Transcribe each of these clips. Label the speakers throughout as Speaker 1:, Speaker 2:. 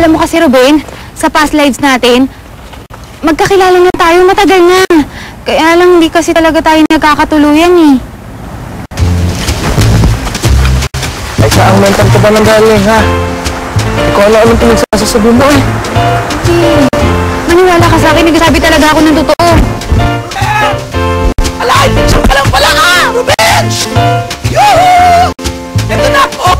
Speaker 1: Alam mo kasi, Ruben, sa past lives natin, magkakilala na tayo, matagal na. Kaya lang hindi kasi talaga tayo nagkakatuluyan eh.
Speaker 2: Ay, saang mental ka ba nang galing, ha? Ikaw anong pinagsasasabi mo eh.
Speaker 1: Hey, maniwala ka sa akin, nagsasabi talaga ako ng totoo.
Speaker 3: Alay! Saan ka lang pala ka, Ruben! Yoo-hoo! Ito na ako!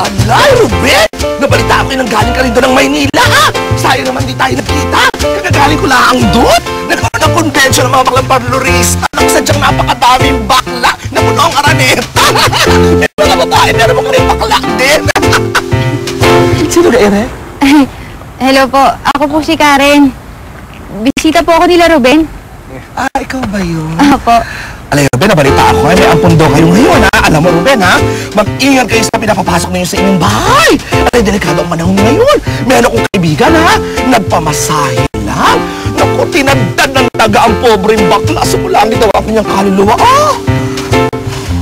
Speaker 3: Alay, Ruben! Nabalita ko yung galing ka rin doon ng Maynila, ha? Sayang naman di tayo nagkita. Kagagaling ko lang doon. Nagkaroon ng convention ng mga baklang parlorista. Sadyang napakadaming bakla na puno ang araneta. Eh, mga babae, meron mo ka rin bakla din. Sino ka, Ere?
Speaker 1: Hello po, ako po si Karen. Bisita po ako nila, Ruben.
Speaker 3: Ah, ikaw ba yun?
Speaker 1: Opo.
Speaker 3: Alay, Ruben, nabalita ako. May ampundo kayo ngayon, ha? Alam mo, Ruben, ha? Mag-ingat kayo sa pinapapasok ninyo sa inyong bahay. Alay, delikado ang manahon ngayon. Meron akong kaibigan, ha? Nagpamasahe lang. Naku, tinagdad ng taga ang pobreng bakla. Sumulangit daw ako niyang kaluluwa, ah!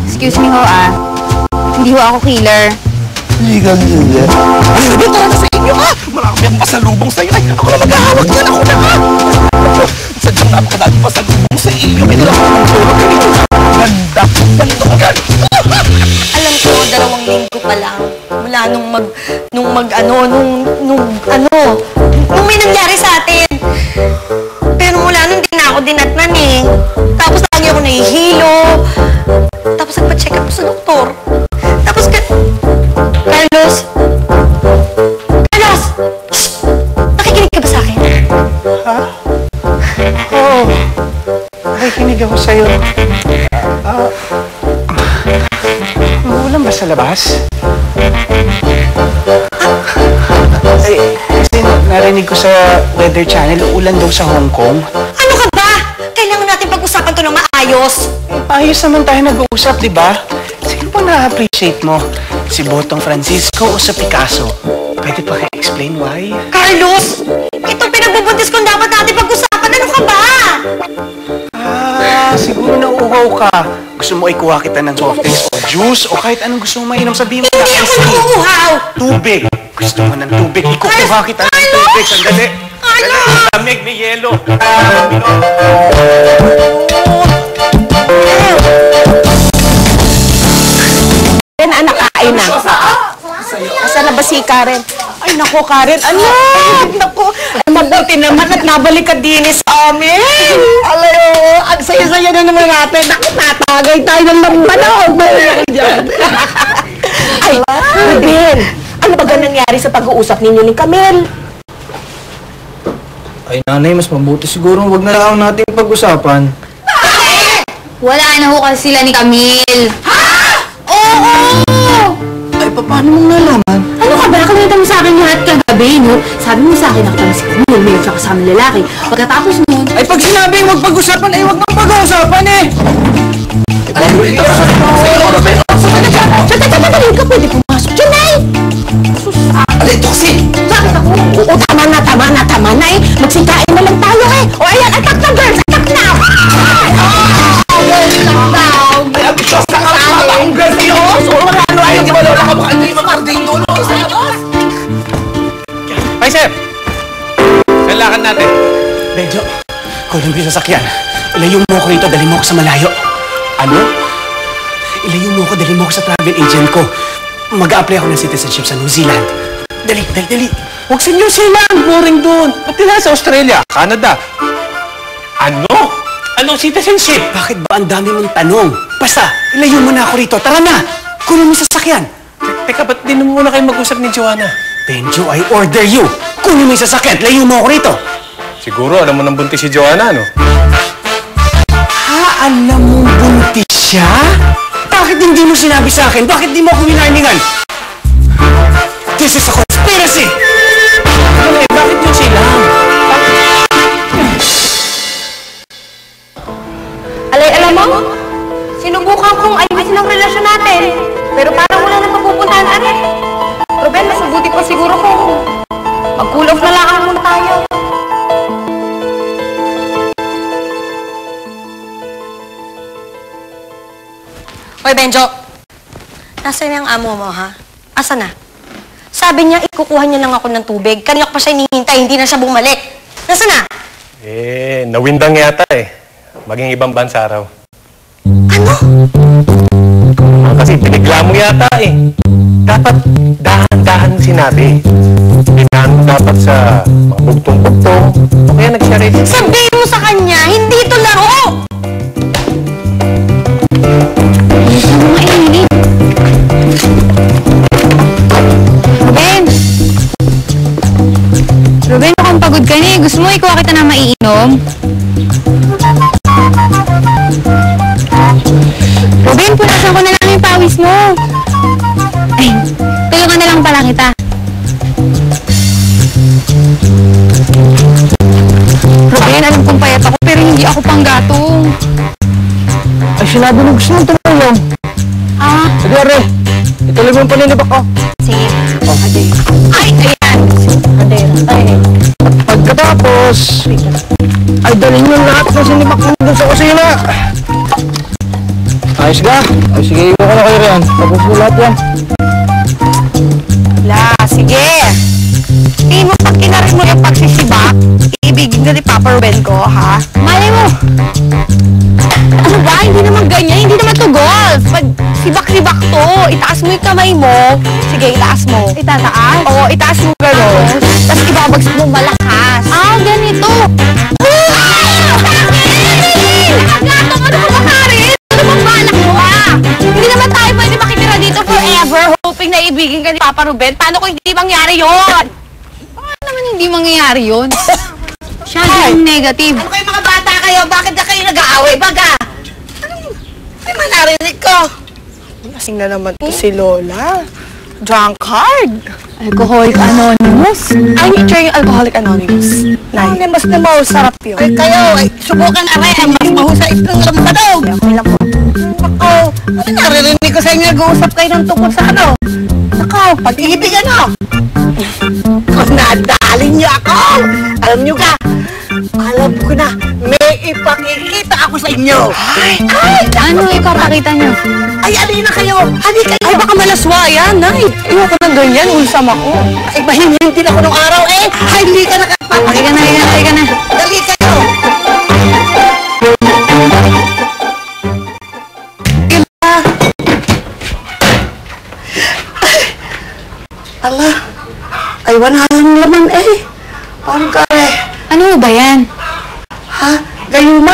Speaker 1: Excuse me ho, ah. Hindi ho ako killer.
Speaker 3: Ligang yun. Ay, Ruben, tara na sa inyo, ha? Marami ang pasalubong sa'yo. Ay, ako na maghahawak yan. Ako na, ha? Sadyang napakadami pasalubong sa iyo. May nila ako ng tulog. Ganda. Ganda.
Speaker 4: Alam ko, 2 linggo pa lang. Mula nung may nangyari sa atin. Pero mula nung di na ako dinatnan eh. Tapos lagi ako nahihilo. Tapos nagpa-check up sa doktor. Tapos Carlos! Carlos! Shh! Nakikinig ka ba sa akin?
Speaker 2: Ha? Oo. Nakikinig ako sa'yo. Maulan ba sa labas? Ay, kasi narinig ko sa Weather Channel, ulan daw sa Hong Kong.
Speaker 4: Ano ka ba? Kailangan natin pag-usapan to ng maayos.
Speaker 2: Ayos naman tayo nag-uusap, di ba? Sino ba na-appreciate mo? Si Botong Francisco o sa Picasso? Pwede pa ka-explain why?
Speaker 4: Carlos! Itong pinagbubuntis kong dapat natin pag-usapan. Ano ka ba?
Speaker 2: Siguro nauuhaw ka. Gusto mo ikuha kita ng soft drinks o juice o kahit anong gusto mo mainom, sabihin mo na.
Speaker 4: Hindi ako nauuhaw!
Speaker 2: Tubig! Gusto mo ng tubig? Ikukuha kita ng tubig. Sandali!
Speaker 4: Carlos!
Speaker 2: Lamig ni yelo!
Speaker 5: Yan, anak, kain na. Asan na ba si Karen? Ay, nako, Karen. Anak! Nako, mabuti naman at nabalik ka din sa amin. Alayo, ang saya-saya na naman natin. Naku, natagay tayo ng magmanog. Ay, Ruben, ano ba nangyari sa pag-uusap ninyo ni Camille?
Speaker 6: Ay, nanay, mas mabuti siguro wag na lang natin pag-usapan.
Speaker 1: Wala na ho kasi sila ni Camille.
Speaker 5: Ha? Oo!
Speaker 6: Ay, paano mong nalaman?
Speaker 5: Ano ka ba? Nakalita mo sa akin lahat kagabi, no? Sabi mo sa akin, nakatama si Camille, may siya kasama lalaki. Pagkatapos nun...
Speaker 6: Ay, pag sinabi wag pag-usapan, ay wag nang pag-usapan eh!
Speaker 3: Ay, Ruben, Ruben,
Speaker 5: Sandali ka, pwede pumasok dyan, ay!
Speaker 3: alay, ito kasi!
Speaker 5: Bakit ako? Oo, tama na eh! Magsikain na lang tayo eh! O ayan, attack na girls! Attack na!
Speaker 3: Ay, ang Diyos na kalamata ang girl niyo! Ano ay, hindi ba lola ka baka hindi makarding doon?
Speaker 2: Ay, sir! Kailangan natin. Benjo, kunin mo yung sasakyan. Ilayo mo ako rito, dali mo ako sa malayo. Ano? Ilayo mo ako, dali mo ako sa travel agent ko. Mag-a-apply ako ng citizenship sa New Zealand. Dali.
Speaker 6: Huwag sa New Zealand, boring doon. Pati na sa Australia, Canada.
Speaker 2: Ano? Anong citizenship? Bakit ba ang dami mong tanong? Basta, ilayo mo na ako rito. Tara na! Kunin mo yung sasakyan.
Speaker 6: Teka, ba't di naman muna kayo mag-usap ni Joanna?
Speaker 2: Benjo, I order you. Kunin mo yung sasakyan. Layo mo ako rito.
Speaker 6: Siguro, alam mo nang buntis si Joanna, no?
Speaker 2: Ha? Alam mong buntis siya? Bakit hindi mo sinabi sa akin? Bakit di mo ako winarningan? This is a conspiracy!
Speaker 6: Bakit yun sila?
Speaker 5: Alay, alam mo? Sinubukan kong ayusin ang relasyon natin. Pero parang wala nang mapupuntahan, ano? Ruben, mas mabuti pa siguro kung mag-cool off na lang muna tayo.
Speaker 4: Hoy, Benjo. Nasaan yung amo mo, ha? Asa na? Sabi niya, ikukuha niya lang ako ng tubig. Kanina ko pa siya hinihintay, hindi na siya bumalik. Nasaan na?
Speaker 6: Nawindang yata eh. Maging ibang bansa raw.
Speaker 4: Ano?
Speaker 6: Kasi binigla mo yata eh. Dapat dahan-dahan sinabi. Binahan mo dapat sa mga bugtong-bugtong. O kaya nagsarili.
Speaker 4: Sabihin mo sa kanya, hindi ito laro!
Speaker 1: Mainit. Ruben, mukhang pagod ka na eh. Gusto mo ikuha kita na maiinom? Ruben, punasan ko na lang yung pawis mo. Ay, tulungan na lang pala kita. Ruben, alam kong payat ako pero hindi ako panggatong.
Speaker 2: Ay, sinabi mo gusto mong tumulong. Sige, Are. Ituloy mo yung paninibak ko.
Speaker 1: Sige.
Speaker 4: Ay, ayan!
Speaker 2: Pagkatapos, ay dalhin yung lahat ng sinibak mo dun sa kusina. Ayos ka? Ay, sige, iwan ko na kayo riyan. Tapos mo lahat yan.
Speaker 5: Sige. Tingin mo pag kinarin mo yung pagsisibak, iibigin ka ni Papa Ruben ko, ha?
Speaker 1: Malay mo.
Speaker 5: Ano ba? Hindi naman ganyan. Hindi naman to golf. Pag sibak-sibak to, itaas mo yung kamay mo. Sige, itaas mo.
Speaker 1: Itataas?
Speaker 5: Oo, itaas mo gano'n. Tapos ibabagsak mo malakas.
Speaker 1: Ganito.
Speaker 5: Gatong, ano ba Karin? Ano bang balak mo, Hindi naman tayo pwede makitira dito forever hoping na ibigin ka ni Papa Ruben. Paano kung hindi mangyari yun?
Speaker 1: Paano naman hindi mangyayari yun? Siya yung negative.
Speaker 4: Ano kayo mga bata kayo? Bakit na kayo nag-aaway, baga? Ano man narinig ko?
Speaker 5: Lasing na naman to si Lola. Drunkard.
Speaker 1: Alcoholic Anonymous.
Speaker 5: Ay, i-try yung Alcoholic Anonymous. Anonymous na masarap yun.
Speaker 4: Ay, kayo, subukan na rin. Mas mahusay itong lampadog.
Speaker 5: Okay lang po.
Speaker 4: Ako, ano naririnig ko sa inyo nag-uusap kayo ng tungkol sa ano? Ako, pag-ibig ano? Kung nadalin niyo ako, alam niyo ka, alam ko na, may ipakikita ako sa inyo.
Speaker 1: Ano ipapakita niyo?
Speaker 4: Ay, alin na kayo, hali kayo.
Speaker 5: Ay, baka malaswa yan, Nay. Ayoko ng ganyan, ulsam ako.
Speaker 4: Ay, mahihintin din ako nung araw eh. Ay, hindi ka nakapapakita.
Speaker 1: Halika na.
Speaker 4: Dali kayo. Ala, ay wala lang laman eh. Parang kare.
Speaker 1: Ano ba yan?
Speaker 4: Ha? Gayuma?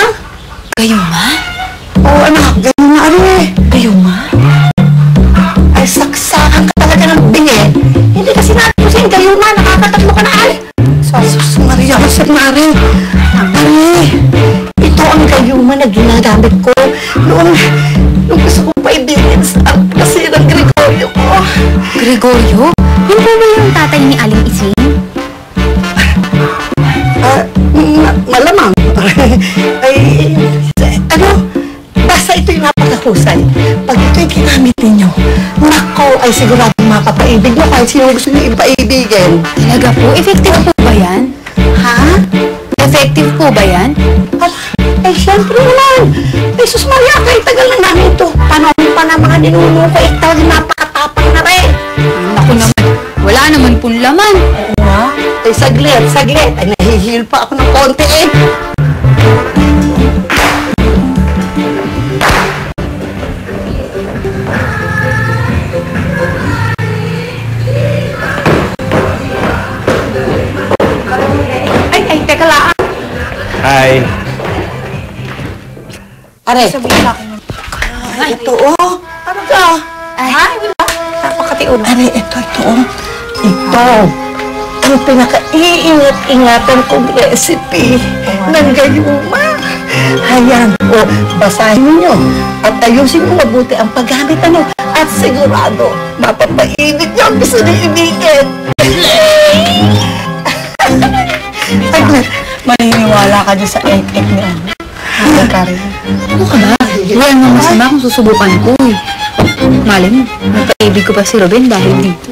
Speaker 1: Gayuma?
Speaker 4: Oo, anak, gayuma ano eh.
Speaker 1: Gayuma?
Speaker 4: Ay, saksakan ka talaga ng bingi. Hindi kasi natin mo sa'yo gayuma, nakakatatlo ka na ay. Sus, Maria, Jose Mari. Ay, ito ang gayuma na ginagamit ko noong gusto kong paibigin sa kasirang Gregorio ko.
Speaker 1: Gregorio? Yun po ba yung tatay ni Aling Ising?
Speaker 4: Malamang. Ay, ano? Basta ito'y napakahusay. Pag ito'y ginamit ninyo, nako, ay sigurado mapapaibig nyo kahit sino gusto nyo ipaibigin.
Speaker 1: Talaga po? Effective po ba yan?
Speaker 4: Ha?
Speaker 1: Effective po ba yan?
Speaker 4: Ala, ay syempre naman. Ay, sus Maria, kahit tagal na namin ito. Panahon pa na mga ninuno ko, talagang napakatapang na rin.
Speaker 1: Naku naman, wala naman pong laman.
Speaker 4: Ay, saglit. Ay, nahihil pa ako ng konti eh.
Speaker 5: Ay, teka lang.
Speaker 6: Hi.
Speaker 4: Are. Ay, ito oh. Ano ka?
Speaker 1: Ay,
Speaker 5: Napakatiulo.
Speaker 4: Are, ito oh. Ito. Ang pinaka-iingat-ingatan kong recipe ng gayuma. Ayan, o, basahin niyo at ayusin niyo mabuti ang paggamit ano at sigurado mapapainit niyo ang gusto niyo ibigin.
Speaker 5: Saglit. Maniniwala ka dyan sa egg-egg ni ano. Hindi ka rin.
Speaker 1: ano ka ba? Wala namang masama kung susubukan ko eh. Malay mo, napaibig ko pa si Ruben dahil dito.